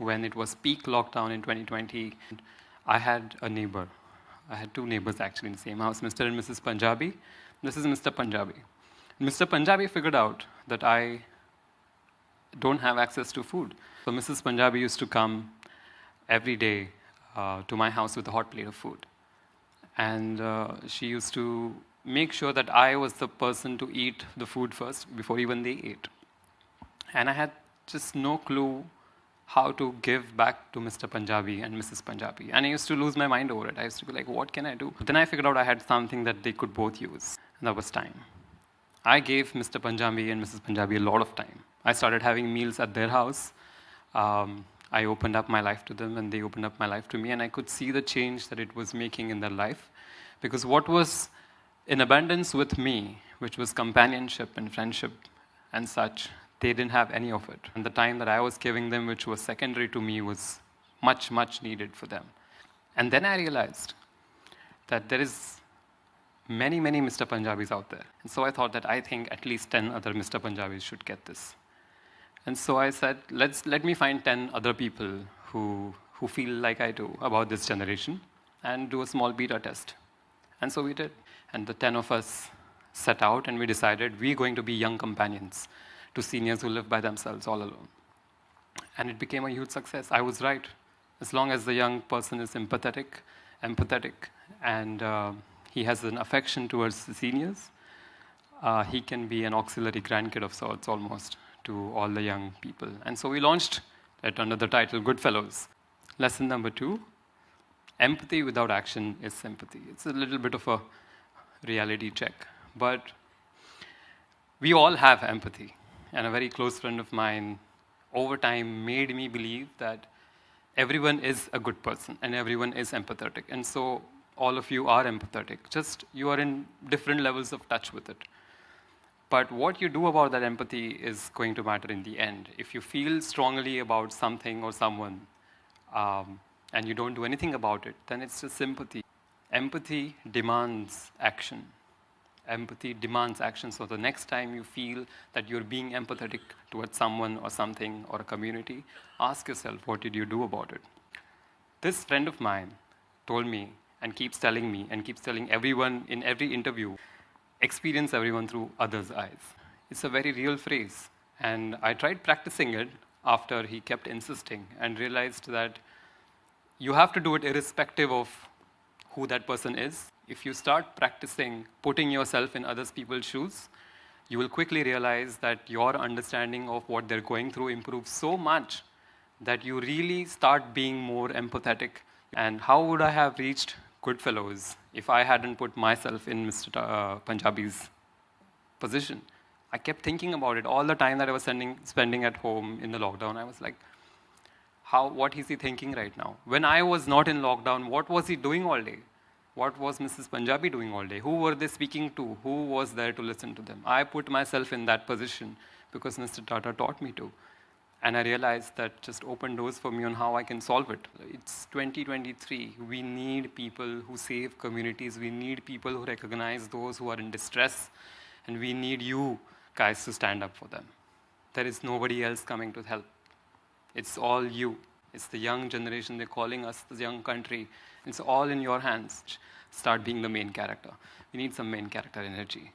When it was peak lockdown in 2020, I had a neighbor. I had two neighbors actually in the same house, Mr. and Mrs. Punjabi. This is Mr. Punjabi. Mr. Punjabi figured out that I don't have access to food. So Mrs. Punjabi used to come every day to my house with a hot plate of food. And she used to make sure that I was the person to eat the food first before even they ate. And I had just no clue how to give back to Mr. Punjabi and Mrs. Punjabi. And I used to lose my mind over it. I used to be like, what can I do? But then I figured out I had something that they could both use, and that was time. I gave Mr. Punjabi and Mrs. Punjabi a lot of time. I started having meals at their house. I opened up my life to them, and they opened up my life to me, and I could see the change that it was making in their life. Because what was in abundance with me, which was companionship and friendship and such, they didn't have any of it. And the time that I was giving them, which was secondary to me, was much, much needed for them. And then I realized that there is many, many Mr. Punjabis out there. And so I thought that I think at least 10 other Mr. Punjabis should get this. And so I said, let me find 10 other people who feel like I do about this generation and do a small beta test. And so we did. And the 10 of us set out and we decided we're going to be young companions to seniors who live by themselves all alone. And it became a huge success. I was right. As long as the young person is empathetic, and he has an affection towards the seniors, he can be an auxiliary grandkid of sorts almost to all the young people. And so we launched it under the title Goodfellows. Lesson number 2, empathy without action is sympathy. It's a little bit of a reality check, but we all have empathy. And a very close friend of mine over time made me believe that everyone is a good person and everyone is empathetic. And so all of you are empathetic, just you are in different levels of touch with it. But what you do about that empathy is going to matter in the end. If you feel strongly about something or someone and you don't do anything about it, then it's just sympathy. Empathy demands action. Empathy demands action. So the next time you feel that you're being empathetic towards someone or something or a community, ask yourself, what did you do about it? This friend of mine told me and keeps telling me and keeps telling everyone in every interview, experience everyone through others' eyes. It's a very real phrase. And I tried practicing it after he kept insisting and realized that you have to do it irrespective of who that person is. If you start practicing putting yourself in other people's shoes, you will quickly realize that your understanding of what they're going through improves so much that you really start being more empathetic. And how would I have reached Goodfellows if I hadn't put myself in Mr. Punjabi's position? I kept thinking about it all the time that I was spending at home in the lockdown. I was like, what is he thinking right now? When I was not in lockdown, what was he doing all day? What was Mrs. Punjabi doing all day? Who were they speaking to? Who was there to listen to them? I put myself in that position because Mr. Tata taught me to. And I realized that just opened doors for me on how I can solve it. It's 2023. We need people who save communities. We need people who recognize those who are in distress. And we need you guys to stand up for them. There is nobody else coming to help. It's all you. It's the young generation. They're calling us the young country. It's all in your hands. Start being the main character. We need some main character energy.